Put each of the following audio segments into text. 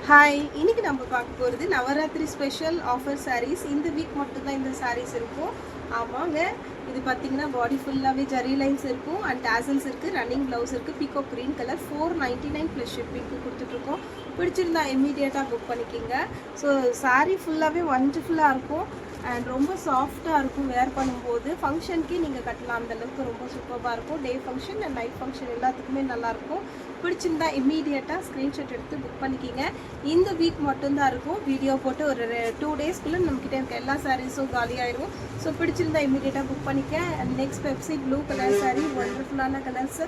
Hi, இன்னைக்கு நம்ம பார்க்க போகிறது நவராத்திரி ஸ்பெஷல் ஆஃபர் சாரீஸ். இந்த வீக் மட்டும்தான் இந்த சாரீஸ் இருக்கும். ஆமாங்க, இது பார்த்தீங்கன்னா பாடி ஃபுல்லாகவே ஜரி லைன்ஸ் இருக்கும் அண்ட் டேசல்ஸ் இருக்குது, ரன்னிங் ப்ளவுஸ் இருக்குது. பீகோ க்ரீன் கலர் 499 ப்ளஸ் ஷிப்பிங்க்கு கொடுத்துட்ருக்கோம். பிடிச்சிருந்தா இம்மீடியட்டாக புக் பண்ணிக்கிங்க. ஸோ சாரீ ஃபுல்லாகவே ஒண்டர்ஃபுல்லாக இருக்கும் அண்ட் ரொம்ப சாஃப்டாக இருக்கும். வேர் பண்ணும்போது ஃபங்க்ஷனுக்கே நீங்கள் கட்டலாம், அந்தளவுக்கு ரொம்ப சூப்பராக இருக்கும். Day function and night function எல்லாத்துக்குமே நல்லாயிருக்கும். பிடிச்சிருந்தா இம்மீடியட்டாக ஸ்க்ரீன்ஷாட் எடுத்து புக் பண்ணிக்கிங்க. இந்த வீக் மட்டும்தான் இருக்கும். வீடியோ போட்டு ஒரு 2 டேஸ்க்குள்ளே நம்மக்கிட்ட இருக்க எல்லா சாரீஸும் காலியாயிடும். ஸோ பிடிச்சிருந்தா இம்மீடியட்டாக புக் பண்ணிக்க. Next Pepsi blue colour sari, ஒண்டர்ஃபுல்லான கலர்ஸ்.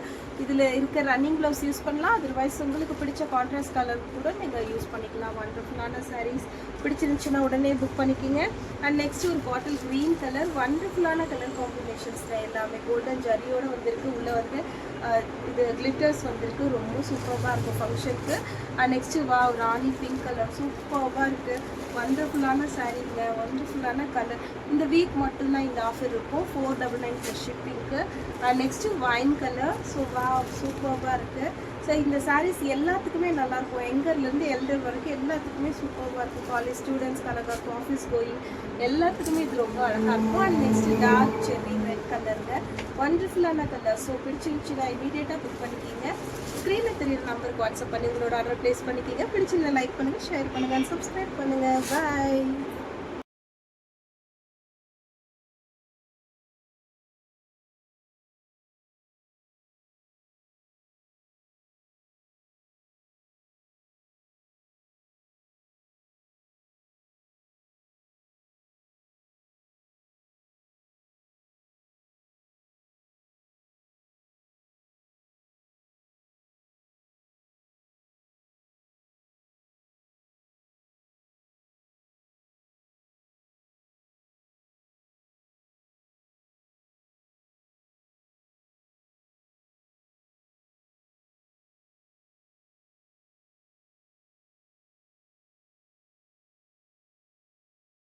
இதில் இருக்க ரன்னிங் ப்ளவுஸ் யூஸ் பண்ணலாம். அதர்வைஸ் உங்களுக்கு பிடிச்ச கான்ட்ராஸ்ட் கலர் கூட நீங்கள் யூஸ் பண்ணிக்கலாம். ஒண்டர்ஃபுல்லான சாரீஸ் பிடிச்சிருந்துச்சுன்னா உடனே புக் பண்ணிக்கிங்க. அண்ட் நெக்ஸ்ட் ஒரு பாட்டில் க்ரீன் கலர், ஒண்டர்ஃபுல்லான கலர் காம்பினேஷன்ஸில் எல்லாமே கோல்டன் ஜரியோடு வந்திருக்கு. உள்ளே வந்து இது கிளிட்டர்ஸ் வந்திருக்கு. ரொம்ப சூப்பராக இருக்கும் ஃபங்க்ஷனுக்கு. And next Rani pink colour சூப்பராக இருக்குது. ஒண்டர்ஃபுல்லான சாரீங்க, ஒண்டர்ஃபுல்லான கலர். இந்த வீக் மட்டும்தான் இந்த ஆஃபர் இருக்கும். 499 ப்ளஸ் ஷிப்பிங்க்கு. And next wine colour. So சூப்பராக இருக்குது. ஸோ இந்த சாரீஸ் எல்லாத்துக்குமே நல்லாயிருக்கும். யங்கர்லேருந்து எல்டர் வரைக்கும் எல்லாத்துக்குமே சூப்பராக இருக்கும். காலேஜ் ஸ்டூடெண்ட்ஸ்க்கு அழகாக இருக்கும், ஆஃபீஸ் கோயிங் எல்லாத்துக்குமே இது ரொம்ப அழகாக இருக்கும். And next dark cherry red கலருங்க, ஒண்டர்ஃபுல்லான கலர். ஸோ பிடிச்சிருந்துச்சுன்னா இமீடியட்டாக புக் பண்ணிக்கிங்க. ஸ்க்ரீனில் தெரியுற நம்பருக்கு வாட்ஸ்அப் பண்ணி உங்களோட ஆர்டர் ப்ளேஸ் பண்ணிக்கிங்க. பிடிச்சிருந்தா லைக் பண்ணுங்கள், ஷேர் பண்ணுங்கள், சப்ஸ்கிரைப் பண்ணுங்கள். பாய்.